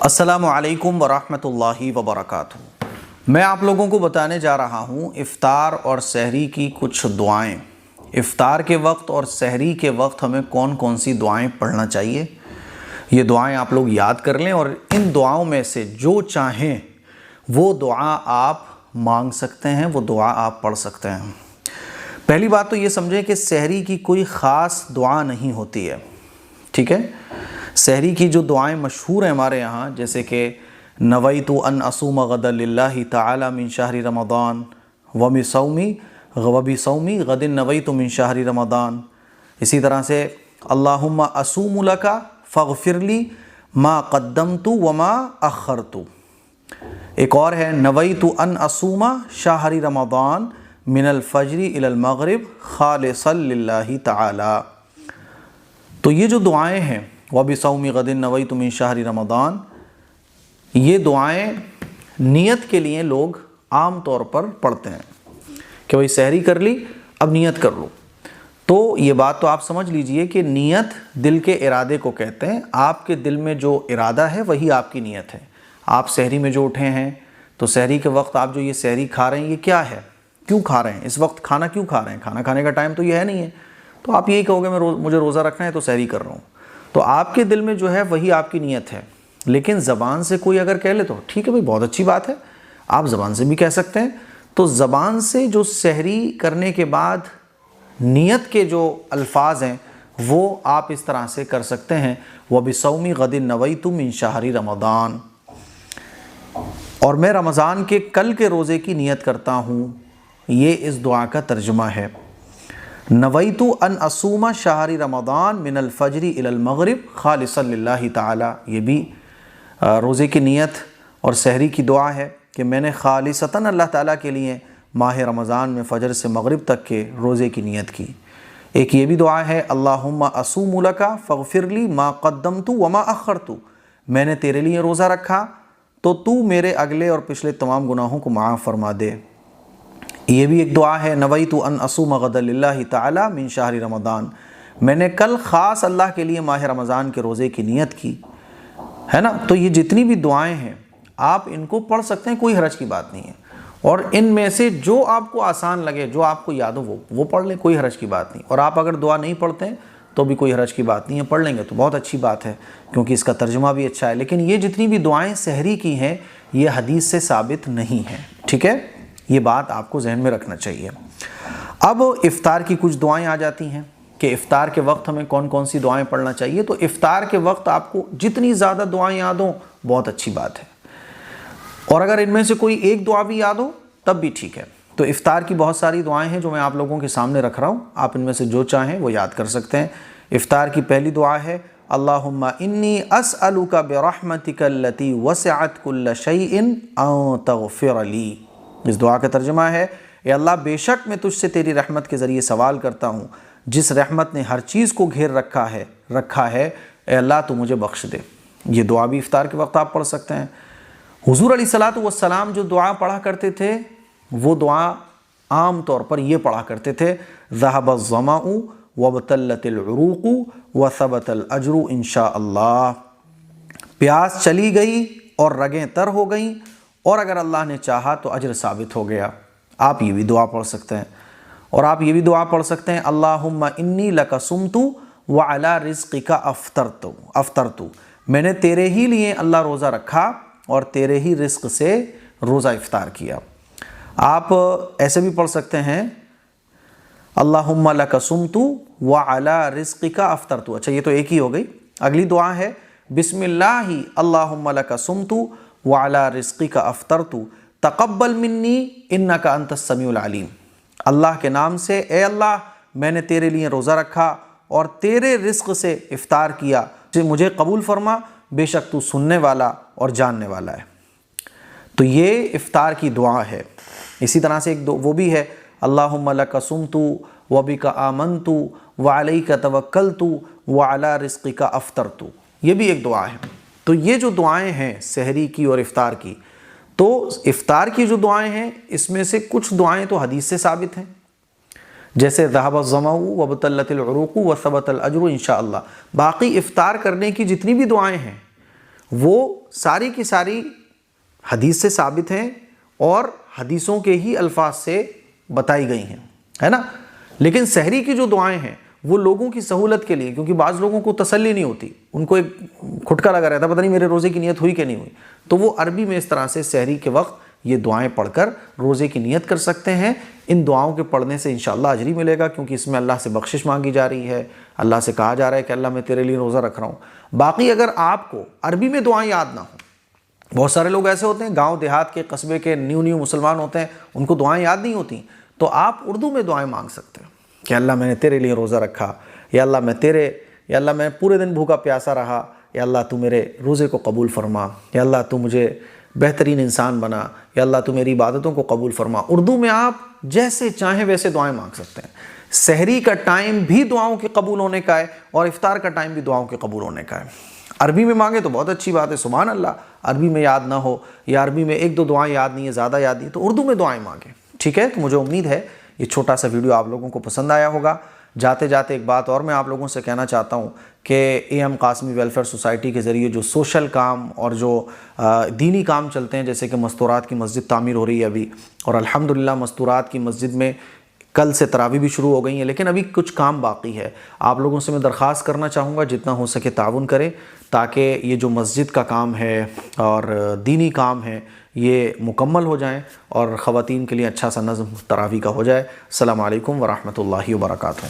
السلام علیکم ورحمۃ اللہ وبرکاتہ۔ میں آپ لوگوں کو بتانے جا رہا ہوں افطار اور سحری کی کچھ دعائیں۔ افطار کے وقت اور سحری کے وقت ہمیں کون کون سی دعائیں پڑھنا چاہیے، یہ دعائیں آپ لوگ یاد کر لیں، اور ان دعاؤں میں سے جو چاہیں وہ دعا آپ مانگ سکتے ہیں، وہ دعا آپ پڑھ سکتے ہیں۔ پہلی بات تو یہ سمجھیں کہ سحری کی کوئی خاص دعا نہیں ہوتی ہے، ٹھیک ہے؟ سحری کی جو دعائیں مشہور ہیں ہمارے یہاں، جیسے کہ نویت ان اصوم غدا للہ تعالی من شہر رمضان وبصومی غد نویت من شہر رمضان، اسی طرح سے اللہم اصوم لک فاغفر لی ما قدمت وما اخرت، ایک اور ہے نویت ان اصوم شہر رمضان من الفجر الی المغرب خالصا للہ تعالی۔ تو یہ جو دعائیں ہیں وَبِصَوْمِ غَدٍ نَوَيْتُ مِن شَهْرِ رمضان، یہ دعائیں نیت کے لیے لوگ عام طور پر پڑھتے ہیں کہ بھئی سحری کر لی، اب نیت کر لو۔ تو یہ بات تو آپ سمجھ لیجئے کہ نیت دل کے ارادے کو کہتے ہیں، آپ کے دل میں جو ارادہ ہے وہی آپ کی نیت ہے۔ آپ سحری میں جو اٹھے ہیں تو سحری کے وقت آپ جو یہ سحری کھا رہے ہیں یہ کیا ہے، کیوں کھا رہے ہیں، اس وقت کھانا کیوں کھا رہے ہیں، کھانا کھانے کا ٹائم تو یہ ہے نہیں ہے، تو آپ یہی کہو گے مجھے روزہ رکھنا ہے تو سحری کر رہا ہوں، تو آپ کے دل میں جو ہے وہی آپ کی نیت ہے۔ لیکن زبان سے کوئی اگر کہہ لے تو ٹھیک ہے بھائی، بہت اچھی بات ہے، آپ زبان سے بھی کہہ سکتے ہیں۔ تو زبان سے جو سحری کرنے کے بعد نیت کے جو الفاظ ہیں وہ آپ اس طرح سے کر سکتے ہیں وَبِصَوْمِ غَدٍ نَوَيْتُ مِن شَهْرِ رمضان، اور میں رمضان کے کل کے روزے کی نیت کرتا ہوں، یہ اس دعا کا ترجمہ ہے۔ نویت ان اصوم شہر رمضان من الفجر الی المغرب خالصا للہ تعالی، یہ بھی روزے کی نیت اور سحری کی دعا ہے کہ میں نے خالصتاً اللہ تعالیٰ کے لیے ماہ رمضان میں فجر سے مغرب تک کے روزے کی نیت کی۔ ایک یہ بھی دعا ہے اللہم اصوم لک فاغفر لی ما قدمت وما اخرت، میں نے تیرے لیے روزہ رکھا تو تو میرے اگلے اور پچھلے تمام گناہوں کو معاف فرما دے۔ یہ بھی ایک دعا ہے نویت ان اصوم غدا للہ تعالی من شہر رمضان، میں نے کل خاص اللہ کے لیے ماہ رمضان کے روزے کی نیت کی، ہے نا؟ تو یہ جتنی بھی دعائیں ہیں آپ ان کو پڑھ سکتے ہیں، کوئی حرج کی بات نہیں ہے، اور ان میں سے جو آپ کو آسان لگے، جو آپ کو یاد ہو وہ پڑھ لیں، کوئی حرج کی بات نہیں۔ اور آپ اگر دعا نہیں پڑھتے ہیں تو بھی کوئی حرج کی بات نہیں ہے، پڑھ لیں گے تو بہت اچھی بات ہے، کیونکہ اس کا ترجمہ بھی اچھا ہے۔ لیکن یہ جتنی بھی دعائیں سحری کی ہیں یہ حدیث سے ثابت نہیں ہیں، ٹھیک ہے؟ یہ بات آپ کو ذہن میں رکھنا چاہیے۔ اب افطار کی کچھ دعائیں آ جاتی ہیں کہ افطار کے وقت ہمیں کون کون سی دعائیں پڑھنا چاہیے۔ تو افطار کے وقت آپ کو جتنی زیادہ دعائیں یاد ہوں بہت اچھی بات ہے، اور اگر ان میں سے کوئی ایک دعا بھی یاد ہو تب بھی ٹھیک ہے۔ تو افطار کی بہت ساری دعائیں ہیں جو میں آپ لوگوں کے سامنے رکھ رہا ہوں، آپ ان میں سے جو چاہیں وہ یاد کر سکتے ہیں۔ افطار کی پہلی دعا ہے اللہم انی اسألک برحمتک التی وسعت کل شیء ان تغفر لی، اس دعا کا ترجمہ ہے اے اللہ بے شک میں تجھ سے تیری رحمت کے ذریعے سوال کرتا ہوں، جس رحمت نے ہر چیز کو گھیر رکھا ہے، اے اللہ تو مجھے بخش دے۔ یہ دعا بھی افطار کے وقت آپ پڑھ سکتے ہیں۔ حضور علیہ الصلوۃ والسلام جو دعا پڑھا کرتے تھے وہ دعا عام طور پر یہ پڑھا کرتے تھے ذہب الظمأ وابتلت العروق وثبت الاجر انشاء اللہ، پیاس چلی گئی اور رگیں تر ہو گئیں، اور اگر اللہ نے چاہا تو اجر ثابت ہو گیا۔ آپ یہ بھی دعا پڑھ سکتے ہیں، اور آپ یہ بھی دعا پڑھ سکتے ہیں اللہم انی لک صمت وعلی رزقک افطرت، میں نے تیرے ہی لیے اللہ روزہ رکھا اور تیرے ہی رزق سے روزہ افطار کیا۔ آپ ایسے بھی پڑھ سکتے ہیں اللہم لک صمت وعلی رزقک افطرت، اچھا یہ تو ایک ہی ہو گئی۔ اگلی دعا ہے بسم اللہ اللہم لک صمت وعلی رزقک افطرت تقبل منی انک انت السمیع العلیم، اللہ کے نام سے اے اللہ میں نے تیرے لیے روزہ رکھا اور تیرے رزق سے افطار کیا، مجھے قبول فرما، بے شک تو سننے والا اور جاننے والا ہے۔ تو یہ افطار کی دعا ہے۔ اسی طرح سے ایک وہ بھی ہے اللہم لک صمت وبک آمنت وعلیک توکلت وعلی رزقک افطرت، یہ بھی ایک دعا ہے۔ تو یہ جو دعائیں ہیں سحری کی اور افطار کی، تو افطار کی جو دعائیں ہیں اس میں سے کچھ دعائیں تو حدیث سے ثابت ہیں، جیسے ذہب الظمأ وابتلت العروق وثبت الاجر انشاء اللہ۔ باقی افطار کرنے کی جتنی بھی دعائیں ہیں وہ ساری کی ساری حدیث سے ثابت ہیں اور حدیثوں کے ہی الفاظ سے بتائی گئی ہیں، ہے نا. لیکن سحری کی جو دعائیں ہیں وہ لوگوں کی سہولت کے لیے، کیونکہ بعض لوگوں کو تسلی نہیں ہوتی، ان کو ایک کھٹکا لگا رہتا ہے پتہ نہیں میرے روزے کی نیت ہوئی کہ نہیں ہوئی، تو وہ عربی میں اس طرح سے سحری کے وقت یہ دعائیں پڑھ کر روزے کی نیت کر سکتے ہیں. ان دعاؤں کے پڑھنے سے انشاءاللہ اجر ہی ملے گا، کیونکہ اس میں اللہ سے بخشش مانگی جا رہی ہے، اللہ سے کہا جا رہا ہے کہ اللہ میں تیرے لیے روزہ رکھ رہا ہوں. باقی اگر آپ کو عربی میں دعائیں یاد نہ ہوں، بہت سارے لوگ ایسے ہوتے ہیں گاؤں دیہات کے قصبے کے نیو مسلمان ہوتے ہیں، ان کو دعائیں یاد نہیں ہوتی، تو آپ اردو میں دعائیں مانگ سکتے ہیں کہ اللہ میں نے تیرے لیے روزہ رکھا، یا اللہ میں پورے دن بھوکا پیاسا رہا، یا اللہ تو میرے روزے کو قبول فرما، یا اللہ تو مجھے بہترین انسان بنا، یا اللہ تو میری عبادتوں کو قبول فرما. اردو میں آپ جیسے چاہیں ویسے دعائیں مانگ سکتے ہیں. سحری کا ٹائم بھی دعاؤں کے قبول ہونے کا ہے اور افطار کا ٹائم بھی دعاؤں کے قبول ہونے کا ہے. عربی میں مانگے تو بہت اچھی بات ہے، سبحان اللہ. عربی میں یاد نہ ہو یا عربی میں ایک دو دعائیں یاد نہیں ہے، زیادہ یاد نہیں، تو اردو میں دعائیں مانگیں. ٹھیک ہے، تو مجھے امید ہے یہ چھوٹا سا ویڈیو آپ لوگوں کو پسند آیا ہوگا. جاتے جاتے ایک بات اور میں آپ لوگوں سے کہنا چاہتا ہوں کہ A M Qasmi welfare society کے ذریعے جو سوشل کام اور جو دینی کام چلتے ہیں، جیسے کہ مستورات کی مسجد تعمیر ہو رہی ہے ابھی، اور الحمدللہ مستورات کی مسجد میں کل سے تراویح بھی شروع ہو گئی ہیں، لیکن ابھی کچھ کام باقی ہے. آپ لوگوں سے میں درخواست کرنا چاہوں گا جتنا ہو سکے تعاون کریں، تاکہ یہ جو مسجد کا کام ہے اور دینی کام ہے یہ مکمل ہو جائیں اور خواتین کے لیے اچھا سا نظم تراویح کا ہو جائے. السلام علیکم ورحمۃ اللہ وبرکاتہ.